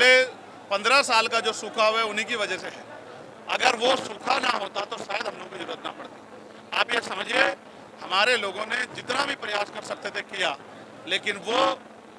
पिछले 15 साल का जो सूखा हुआ है उन्हीं की वजह से है। अगर वो सूखा ना होता तो शायद हम लोगों को जरूरत ना पड़ती। आप ये समझिए, हमारे लोगों ने जितना भी प्रयास कर सकते थे किया, लेकिन वो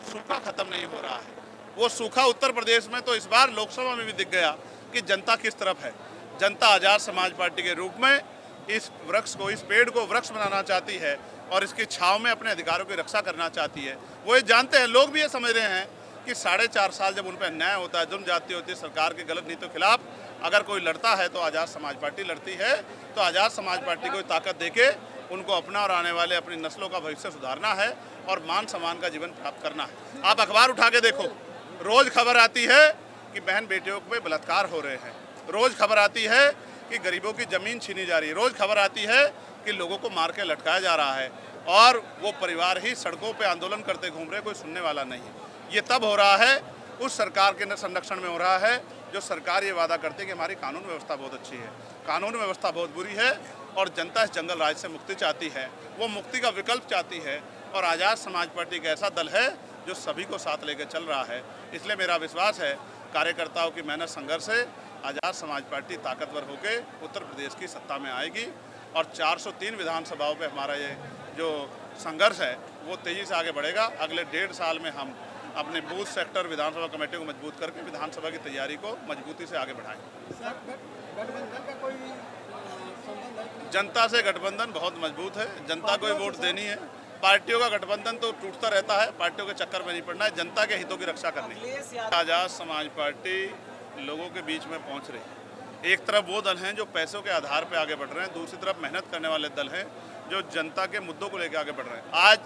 सूखा खत्म नहीं हो रहा है। वो सूखा उत्तर प्रदेश में तो इस बार लोकसभा में भी दिख गया कि जनता किस तरफ है। जनता आज़ाद समाज पार्टी के रूप में इस वृक्ष को, इस पेड़ को वृक्ष बनाना चाहती है और इसकी छांव में अपने अधिकारों की रक्षा करना चाहती है। वो ये जानते हैं, लोग भी ये समझ रहे हैं कि 4.5 साल जब उन पर अन्याय होता है, जुल्म जाती होती है, सरकार की गलत नीतियों के खिलाफ अगर कोई लड़ता है तो आज़ाद समाज पार्टी लड़ती है। तो आज़ाद समाज पार्टी को ताकत देके उनको अपना और आने वाले अपनी नस्लों का भविष्य सुधारना है और मान सम्मान का जीवन प्राप्त करना है। आप अखबार उठा के देखो, रोज खबर आती है कि बहन बेटियों पे बलात्कार हो रहे हैं, रोज खबर आती है कि गरीबों की जमीन छीनी जा रही है, रोज खबर आती है कि लोगों को मार के लटकाया जा रहा है और वो परिवार ही सड़कों पे आंदोलन करते घूम रहे, कोई सुनने वाला नहीं है। ये तब हो रहा है, उस सरकार के संरक्षण में हो रहा है जो सरकार ये वादा करती है कि हमारी कानून व्यवस्था बहुत अच्छी है। कानून व्यवस्था बहुत बुरी है और जनता इस जंगल राज से मुक्ति चाहती है, वो मुक्ति का विकल्प चाहती है। और आज़ाद समाज पार्टी एक ऐसा दल है जो सभी को साथ लेकर चल रहा है। इसलिए मेरा विश्वास है कार्यकर्ताओं की मेहनत संघर्ष से आज़ाद समाज पार्टी ताकतवर होकर उत्तर प्रदेश की सत्ता में आएगी और 403 विधानसभाओं पे हमारा ये जो संघर्ष है वो तेज़ी से आगे बढ़ेगा। अगले 1.5 साल में हम अपने बूथ सेक्टर विधानसभा कमेटी को मजबूत करके विधानसभा की तैयारी को मजबूती से आगे बढ़ाएंगे। जनता से गठबंधन बहुत मजबूत है, जनता को वोट देनी है। पार्टियों का गठबंधन तो टूटता रहता है, पार्टियों के चक्कर में नहीं पड़ना है, जनता के हितों की रक्षा करनी है। आज़ाद समाज पार्टी लोगों के बीच में पहुंच रही है। एक तरफ वो दल हैं जो पैसों के आधार पर आगे बढ़ रहे हैं, दूसरी तरफ मेहनत करने वाले दल हैं जो जनता के मुद्दों को लेकर आगे बढ़ रहे हैं। आज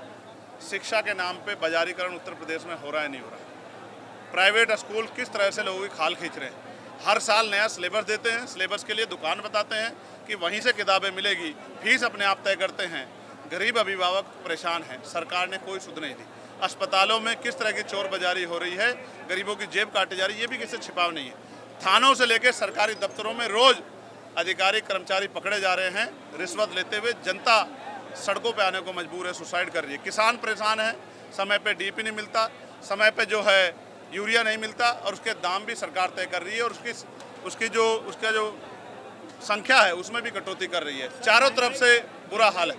शिक्षा के नाम पे बाजारीकरण उत्तर प्रदेश में हो रहा है, नहीं हो रहा है। प्राइवेट स्कूल किस तरह से लोगों की खाल खींच रहे हैं। हर साल नया सिलेबस देते हैं, सिलेबस के लिए दुकान बताते हैं कि वहीं से किताबें मिलेगी, फीस अपने आप तय करते हैं। गरीब अभिभावक परेशान हैं, सरकार ने कोई सुध नहीं दी। अस्पतालों में किस तरह की चोर बाजारी हो रही है, गरीबों की जेब काटी जा रही है, ये भी किसी से छिपाव नहीं है। थानों से लेकर सरकारी दफ्तरों में रोज अधिकारी कर्मचारी पकड़े जा रहे हैं रिश्वत लेते हुए। जनता सड़कों पे आने को मजबूर है, सुसाइड कर रही है। किसान परेशान है, समय पे डीपी नहीं मिलता, समय पे जो है यूरिया नहीं मिलता और उसके दाम भी सरकार तय कर रही है और उसका जो संख्या है उसमें भी कटौती कर रही है। चारों तरफ से बुरा हाल है।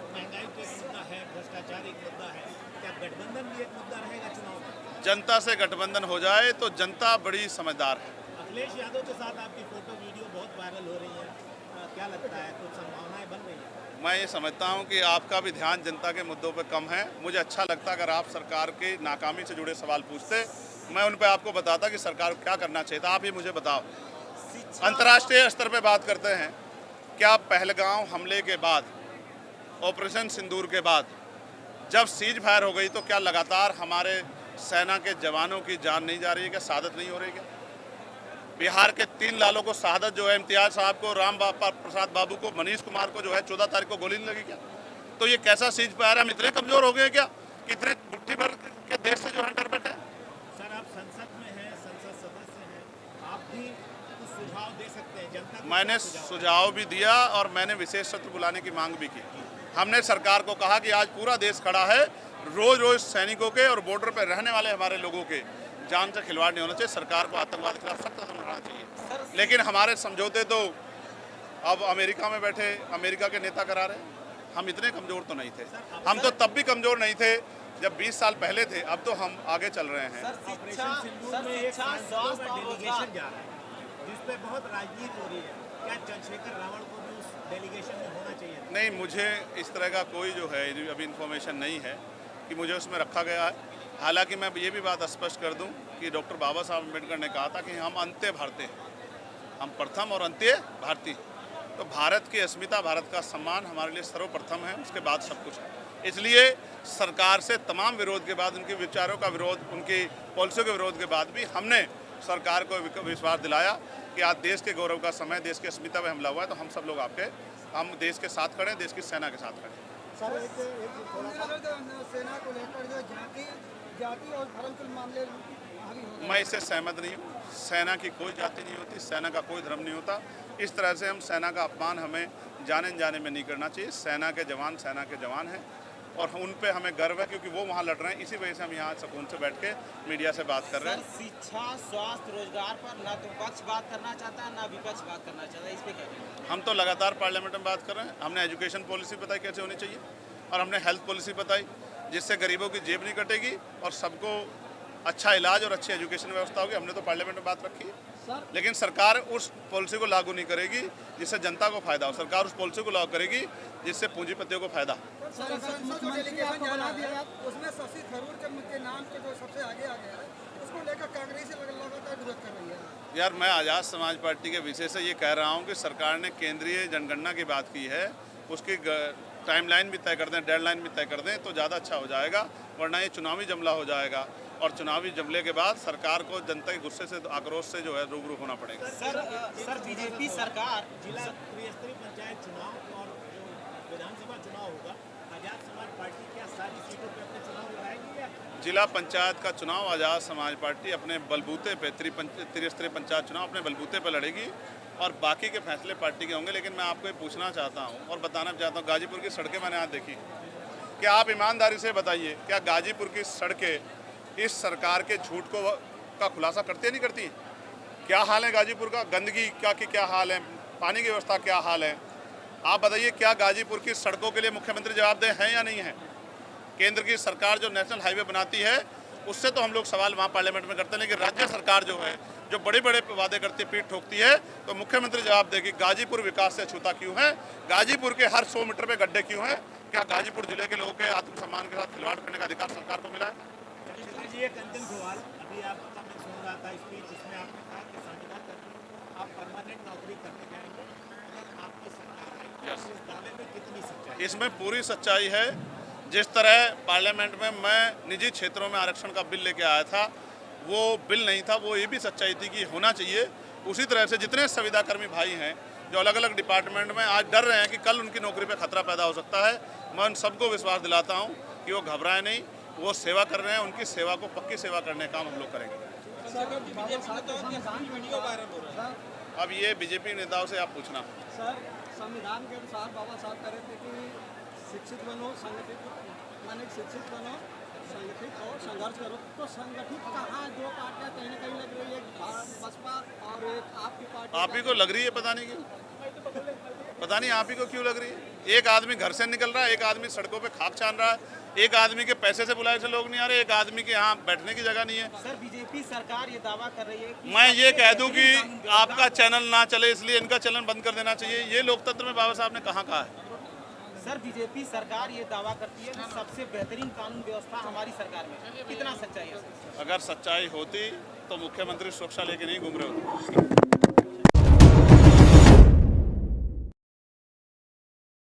जनता से गठबंधन हो जाए तो जनता बड़ी समझदार है। अखिलेश यादव के साथ आपकी फोटो वीडियो बहुत वायरल हो रही है, क्या लगता है, कुछ संभावनाएं बन रही है? मैं ये समझता हूँ कि आपका भी ध्यान जनता के मुद्दों पर कम है। मुझे अच्छा लगता अगर आप सरकार की नाकामी से जुड़े सवाल पूछते, मैं उन पर आपको बताता कि सरकार को क्या करना चाहिए था। आप ही मुझे बताओ, अंतर्राष्ट्रीय स्तर पे बात करते हैं, क्या पहलगांव हमले के बाद, ऑपरेशन सिंदूर के बाद जब सीज फायर हो गई तो क्या लगातार हमारे सेना के जवानों की जान नहीं जा रही है, क्या शहादत नहीं हो रही? क्या बिहार के 3 लालों को शहादत जो है, इम्तियाज साहब को, राम प्रसाद बाबू को, मनीष कुमार को जो है 14 तारीख को गोली नहीं लगी क्या? तो ये कैसा सीज फायर है? हम इतने कमजोर हो गए क्या, कितने मुट्ठी भर के देश से जो है डर बैठे? सर, आप संसद में हैं, संसद सदस्य हैं, आप भी कुछ सुझाव दे सकते हैं जनता को। मैंने सुझाव भी दिया और मैंने विशेष सत्र बुलाने की मांग भी की। हमने सरकार को कहा कि आज पूरा देश खड़ा है, रोज रोज सैनिकों के और बॉर्डर पर रहने वाले हमारे लोगों के जान से खिलवाड़ नहीं होना चाहिए। सरकार को आतंकवाद के खिलाफ सख्त कदम उठाना चाहिए। लेकिन हमारे समझौते तो अब अमेरिका में बैठे अमेरिका के नेता करा रहे हैं। हम इतने कमज़ोर तो नहीं थे, हम तो तब भी कमज़ोर नहीं थे जब 20 साल पहले थे, अब तो हम आगे चल रहे हैं। ऑपरेशन सिंदूर में एक सांसदों का डेलीगेशन जा रहा है जिस पे बहुत राजनीति हो रही है, क्या चंद्रशेखर रावण को भी उस डेलीगेशन में होना चाहिए? नहीं, मुझे इस तरह का कोई जो है अभी इन्फॉर्मेशन नहीं है कि मुझे उसमें रखा गया है। हालांकि मैं ये भी बात स्पष्ट कर दूं कि डॉक्टर बाबा साहब अम्बेडकर ने कहा था कि हम अंत्य भारतीय हैं, हम प्रथम और अंत्य भारतीय। तो भारत की अस्मिता, भारत का सम्मान हमारे लिए सर्वप्रथम है, उसके बाद सब कुछ है। इसलिए सरकार से तमाम विरोध के बाद, उनके विचारों का विरोध, उनकी पॉलिसियों के विरोध के बाद भी हमने सरकार को विश्वास दिलाया कि आज देश के गौरव का समय, देश की अस्मिता पर हमला हुआ है, तो हम सब लोग हम देश के साथ खड़े, देश की सेना के साथ खड़े। सर, सेना को लेकर जो जाति और धर्म के मामले मैं इससे सहमत नहीं हूँ। सेना की कोई जाति नहीं होती, सेना का कोई धर्म नहीं होता। इस तरह से हम सेना का अपमान हमें जाने में नहीं करना चाहिए। सेना के जवान हैं और उन पे हमें गर्व है क्योंकि वो वहाँ लड़ रहे हैं। इसी वजह से हम यहाँ सुकून से बैठ के मीडिया से बात कर रहे सर हैं। शिक्षा, स्वास्थ्य, रोजगार पर ना तो पक्ष बात करना चाहता है ना विपक्ष बात करना चाहता है, इस पे क्या कहेंगे? हम तो लगातार पार्लियामेंट में बात कर रहे हैं। हमने एजुकेशन पॉलिसी बताई कैसे होनी चाहिए और हमने हेल्थ पॉलिसी बताई जिससे गरीबों की जेब नहीं कटेगी और सबको अच्छा इलाज और अच्छी एजुकेशन व्यवस्था होगी। हमने तो पार्लियामेंट में बात रखी है, लेकिन सरकार उस पॉलिसी को लागू नहीं करेगी जिससे जनता को फायदा हो। सरकार उस पॉलिसी को लागू करेगी जिससे पूंजीपतियों को फायदा हो। सर, संसद जो डेलीगेशन जा रहा है उसमें शशि थरूर के नाम के जो सबसे आगे आ गया है उसको लेकर कांग्रेस लगातार विरोध कर रही है। यार मैं आज़ाद समाज पार्टी के विषय से ये कह रहा हूँ कि सरकार ने केंद्रीय जनगणना की बात की है, उसकी टाइमलाइन भी तय कर दें, डेडलाइन भी तय कर दें तो ज़्यादा अच्छा हो जाएगा, वरना ये चुनावी जमला हो जाएगा और चुनावी जमले के बाद सरकार को जनता के गुस्से से, आक्रोश से जो है रूबरू होना पड़ेगा। सर बीजेपी सरकार जिला त्रिस्तरीय पंचायत चुनाव और जो विधानसभा चुनाव होगा, आजाद समाज पार्टी क्या सारी सीटों पे अपने चुनाव लड़ाएगी या जिला पंचायत का चुनाव आज़ाद समाज पार्टी अपने बलबूते पे त्रिस्तरीय पंचायत चुनाव अपने बलबूते पे लड़ेगी और बाकी के फैसले पार्टी के होंगे। लेकिन मैं आपको ये पूछना चाहता हूँ और बताना चाहता हूँ, गाजीपुर की सड़कें मैंने आज देखी, क्या आप ईमानदारी से बताइए क्या गाजीपुर की सड़कें इस सरकार के झूठ का खुलासा करती है नहीं करती? क्या हाल है गाजीपुर का? गंदगी की क्या हाल है? पानी की व्यवस्था क्या हाल है? आप बताइए क्या गाजीपुर की सड़कों के लिए मुख्यमंत्री जवाबदेह हैं या नहीं है? केंद्र की सरकार जो नेशनल हाईवे बनाती है उससे तो हम लोग सवाल वहाँ पार्लियामेंट में करते हैं, लेकिन राज्य सरकार जो है जो बड़े बड़े वादे करती है, पीठ ठोकती है, तो मुख्यमंत्री जवाब देगी गाजीपुर विकास से छूता क्यों है? गाजीपुर के हर 100 मीटर पे गड्ढे क्यों हैं? क्या गाजीपुर जिले के लोगों के आत्मसम्मान के साथ खिलवाड़ करने का अधिकार सरकार को मिला है? जी एक अंतिम सवाल, अभी आपका मैं सुन रहा था स्पीच, इसमें आपने कहा कि संविदा कर्मी आप परमानेंट नौकरी करने जाएंगे अगर आपकी सरकार आएगी, इस दावे में कितनी सच्चाई? इसमें पूरी सच्चाई है। जिस तरह पार्लियामेंट में मैं निजी क्षेत्रों में आरक्षण का बिल लेके आया था, वो बिल नहीं था, वो ये भी सच्चाई थी कि होना चाहिए। उसी तरह से जितने संविदाकर्मी भाई हैं जो अलग अलग डिपार्टमेंट में आज डर रहे हैं कि कल उनकी नौकरी पे खतरा पैदा हो सकता है, मैं उन सबको विश्वास दिलाता हूँ कि वो घबराए नहीं, वो सेवा कर रहे हैं, उनकी सेवा को पक्की सेवा करने का काम हम लोग करेंगे। अब ये बीजेपी नेताओं से आप पूछना। सर, संविधान के अनुसार बाबा साहब कह रहे थे कि शिक्षित बनो, संगठित माने शिक्षित बनो, संगठित और संघर्ष करो। तो संगठित कहाँ दो पार्टियाँ कहीं ना कहीं लग रही है, बसपा और एक आपकी पार्टी। आप ही को लग रही है, पता नहीं क्यों, पता नहीं आप ही को क्यों लग रही है। एक आदमी घर से निकल रहा है, एक आदमी सड़कों पे खाक छान रहा है, एक आदमी के पैसे से बुलाए से लोग नहीं आ रहे, एक आदमी के यहाँ बैठने की जगह नहीं है। सर बीजेपी सरकार ये दावा कर रही है कि मैं ये कह दूं कि आपका चैनल ना चले इसलिए इनका चैनल बंद कर देना चाहिए। ये लोकतंत्र में बाबा साहब ने कहाँ कहा है? सर बीजेपी सरकार ये दावा करती है कि सबसे बेहतरीन कानून व्यवस्था हमारी सरकार में है, कितना सच्चाई है? अगर सच्चाई होती तो मुख्यमंत्री सुरक्षा लेके नहीं घूम रहे होते।